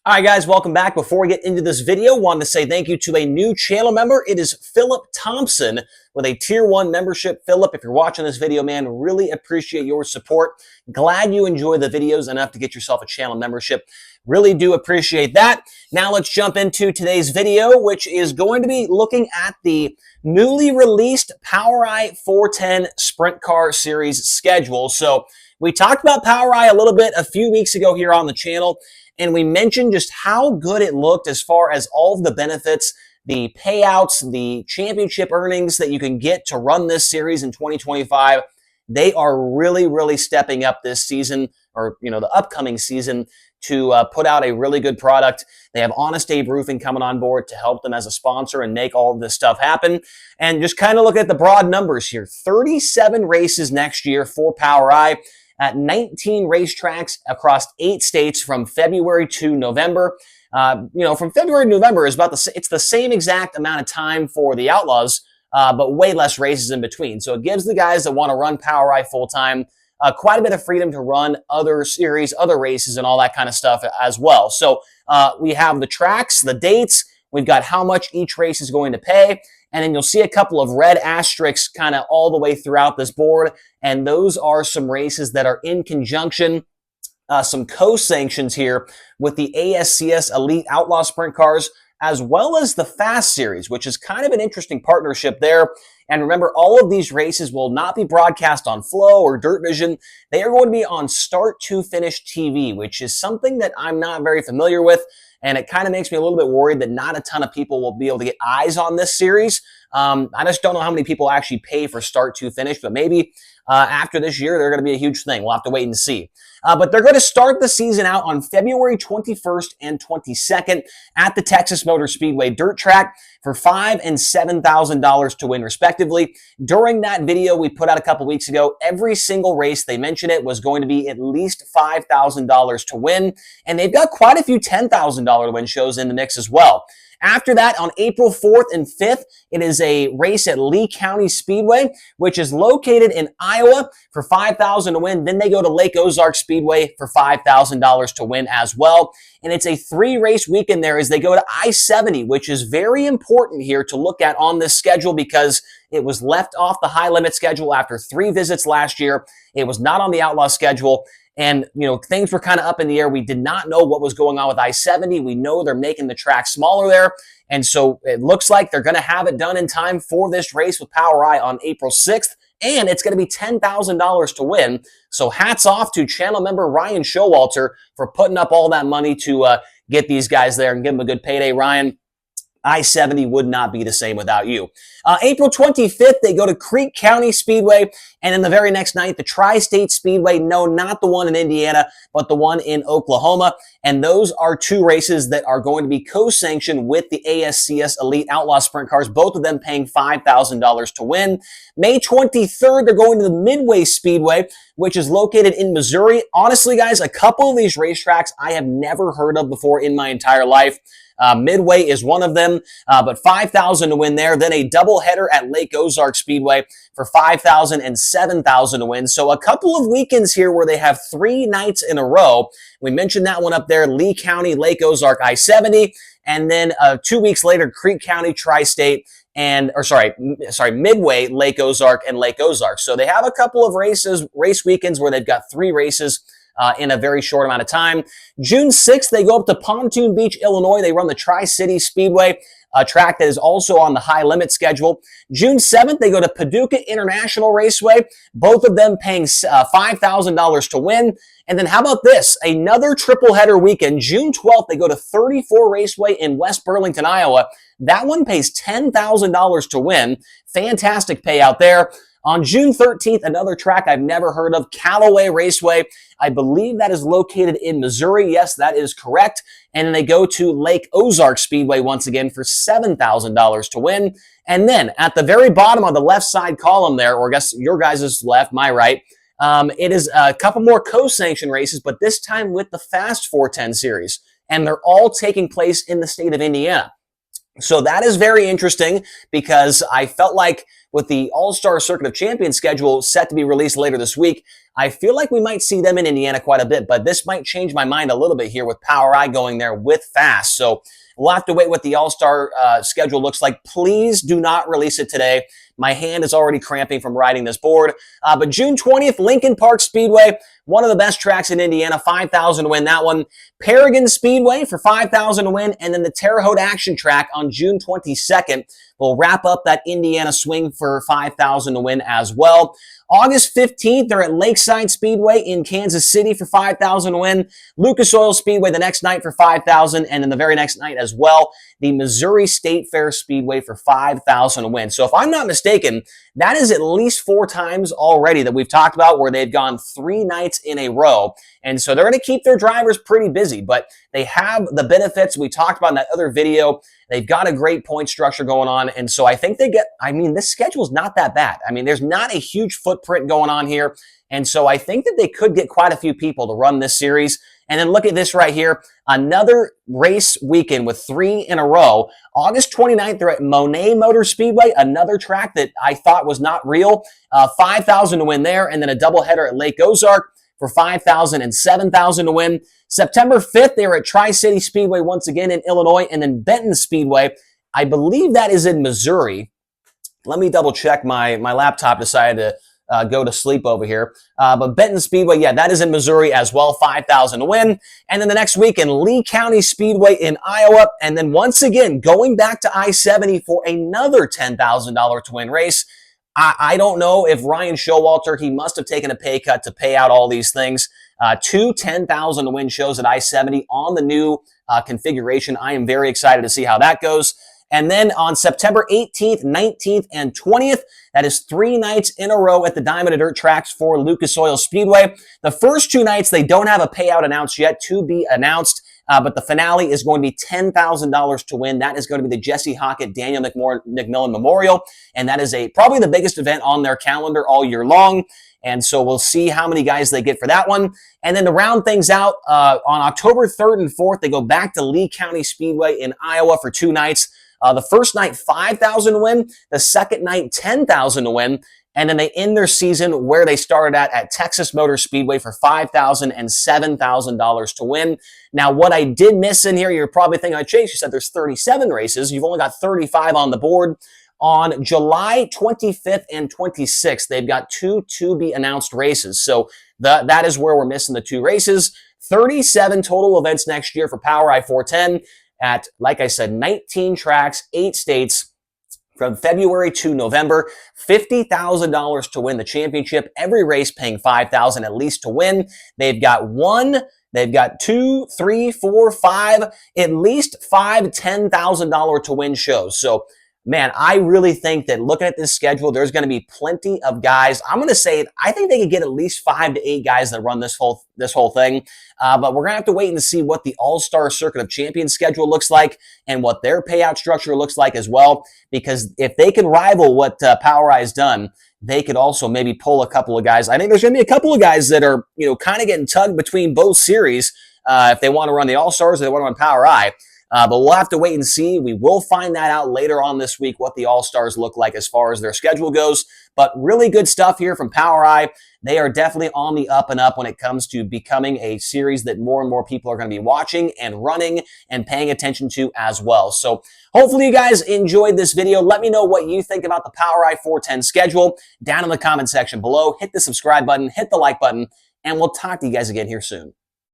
All right, guys, welcome back. Before we get into this video, wanted to say thank you to a new channel member. It is Philip Thompson with a Tier 1 membership. Philip, if you're watching this video, man, really appreciate your support. Glad you enjoy the videos enough to get yourself a channel membership. Really do appreciate that. Now let's jump into today's video, which is going to be looking at the newly released POWRi 410 Sprint Car Series schedule. So we talked about POWRi a little bit a few weeks ago here on the channel, and we mentioned just how good it looked as far as all of the benefits, the payouts, the championship earnings that you can get to run this series in 2025. They are really stepping up this season, or the upcoming season, to put out a really good product. They have Honest Abe Roofing coming on board to help them as a sponsor and make all of this stuff happen. And just kind of look at the broad numbers here. 37 races next year for POWRi at 19 racetracks across 8 states from February to November. From February to November is it's the same exact amount of time for the Outlaws, but way less races in between. So it gives the guys that want to run POWRi full time quite a bit of freedom to run other series, other races, and all that kind of stuff as well. So we have the tracks, the dates, we've got how much each race is going to pay, and then you'll see a couple of red asterisks kind of all the way throughout this board, and those are some races that are in conjunction, some co-sanctions here with the ASCS Elite Outlaw Sprint Cars, as well as the Fast Series, which is kind of an interesting partnership there. And remember, all of these races will not be broadcast on Flow or Dirt Vision. They are going to be on Start to Finish TV, which is something that I'm not very familiar with. And it kind of makes me a little bit worried that not a ton of people will be able to get eyes on this series. I just don't know how many people actually pay for Start to Finish, but maybe after this year, they're going to be a huge thing. We'll have to wait and see. But they're going to start the season out on February 21st and 22nd at the Texas Motor Speedway Dirt Track for $5,000 and $7,000 to win, respectively. During that video we put out a couple weeks ago, every single race, they mentioned it, was going to be at least $5,000 to win, and they've got quite a few $10,000 to win shows in the mix as well. After that, on April 4th and 5th, it is a race at Lee County Speedway, which is located in Iowa, for $5,000 to win. Then they go to Lake Ozark Speedway for $5,000 to win as well. And it's a 3-race weekend there as they go to I-70, which is very important here to look at on this schedule because it was left off the high limit schedule after 3 visits last year. It was not on the Outlaw schedule. And, things were kind of up in the air. We did not know what was going on with I-70. We know they're making the track smaller there. And so it looks like they're going to have it done in time for this race with POWRi on April 6th. And it's going to be $10,000 to win. So hats off to channel member Ryan Showalter for putting up all that money to get these guys there and give them a good payday. Ryan, I-70 would not be the same without you. April 25th, they go to Creek County Speedway, and then the very next night, the Tri-State Speedway. No, not the one in Indiana, but the one in Oklahoma. And those are 2 races that are going to be co-sanctioned with the ASCS Elite Outlaw Sprint Cars, both of them paying $5,000 to win. May 23rd, they're going to the Midway Speedway, which is located in Missouri. Honestly, guys, a couple of these racetracks I have never heard of before in my entire life. Midway is one of them, but $5,000 to win there. Then a doubleheader at Lake Ozark Speedway for $5,000 and $7,000 to win. So a couple of weekends here where they have 3 nights in a row. We mentioned that one up there, Lee County, Lake Ozark, I-70, and then 2 weeks later, Creek County, Tri-State, Midway, Lake Ozark, and Lake Ozark. So they have a couple of race weekends where they've got 3 races in a very short amount of time. June 6th, they go up to Pontoon Beach, Illinois. They run the Tri-City Speedway, a track that is also on the high limit schedule. June 7th, they go to Paducah International Raceway, both of them paying $5,000 to win. And then how about this? Another triple header weekend. June 12th, they go to 34 Raceway in West Burlington, Iowa. That one pays $10,000 to win. Fantastic payout there. On June 13th, another track I've never heard of, Callaway Raceway. I believe that is located in Missouri. Yes, that is correct. And then they go to Lake Ozark Speedway once again for $7,000 to win. And then at the very bottom of the left side column there, or I guess your guys' left, my right, it is a couple more co-sanction races, but this time with the Fast 410 series. And they're all taking place in the state of Indiana. So that is very interesting because I felt like with the All-Star Circuit of Champions schedule set to be released later this week, I feel like we might see them in Indiana quite a bit, but this might change my mind a little bit here with POWRi going there with Fast. So we'll have to wait what the All-Star schedule looks like. Please do not release it today. My hand is already cramping from riding this board. But June 20th, Lincoln Park Speedway, one of the best tracks in Indiana, 5,000 to win that one. Paragon Speedway for 5,000 to win, and then the Terre Haute Action Track on June 22nd will wrap up that Indiana swing for 5,000 to win as well. August 15th, they're at Lakeside Speedway in Kansas City for 5,000 to win. Lucas Oil Speedway the next night for 5,000, and then the very next night as well, the Missouri State Fair Speedway for 5,000 to win. So if I'm not mistaken, that is at least 4 times already that we've talked about where they've gone 3 nights in a row. And so they're going to keep their drivers pretty busy, but they have the benefits we talked about in that other video. They've got a great point structure going on. And so I think this schedule is not that bad. I mean, there's not a huge footprint going on here. And so I think that they could get quite a few people to run this series. And then look at this right here. Another race weekend with 3 in a row. August 29th, they're at Monet Motor Speedway, another track that I thought was not real. 5,000 to win there, and then a doubleheader at Lake Ozark for 5,000 and 7,000 to win. September 5th, they were at Tri-City Speedway once again in Illinois, and then Benton Speedway. I believe that is in Missouri. Let me double check. My laptop decided to go to sleep over here. But Benton Speedway, yeah, that is in Missouri as well, 5,000 to win. And then the next weekend, Lee County Speedway in Iowa. And then once again, going back to I-70 for another $10,000 to win race. I don't know if Ryan Showalter, he must have taken a pay cut to pay out all these things. 2 10,000 to win shows at I-70 on the new configuration. I am very excited to see how that goes. And then on September 18th, 19th, and 20th, that is 3 nights in a row at the Diamond and Dirt tracks for Lucas Oil Speedway. The first 2 nights, they don't have a payout announced yet, to be announced. But the finale is going to be $10,000 to win. That is going to be the Jesse Hockett Daniel McMillan Memorial. And that is probably the biggest event on their calendar all year long. And so we'll see how many guys they get for that one. And then to round things out, on October 3rd and 4th, they go back to Lee County Speedway in Iowa for 2 nights. The first night, 5,000 to win. The second night, 10,000 to win. And then they end their season where they started at Texas Motor Speedway for $5,000 and $7,000 to win. Now, what I did miss in here, you're probably thinking, Chase, you said there's 37 races. You've only got 35 on the board. On July 25th and 26th, they've got 2 to-be-announced races. So that is where we're missing the 2 races. 37 total events next year for POWRi 410 at, like I said, 19 tracks, 8 states. From February to November, $50,000 to win the championship. Every race paying $5,000 at least to win. They've got 2, 3, 4, 5, at least 5 $10,000 to win shows. So, man, I really think that looking at this schedule, there's going to be plenty of guys. I'm going to say I think they could get at least 5 to 8 guys that run this whole thing. But we're going to have to wait and see what the All-Star Circuit of Champions schedule looks like and what their payout structure looks like as well. Because if they can rival what POWRi has done, they could also maybe pull a couple of guys. I think there's going to be a couple of guys that are, kind of getting tugged between both series if they want to run the All-Stars or they want to run POWRi. But we'll have to wait and see. We will find that out later on this week, what the All-Stars look like as far as their schedule goes. But really good stuff here from POWRi. They are definitely on the up and up when it comes to becoming a series that more and more people are going to be watching and running and paying attention to as well. So hopefully you guys enjoyed this video. Let me know what you think about the POWRi 410 schedule down in the comment section below. Hit the subscribe button, hit the like button, and we'll talk to you guys again here soon.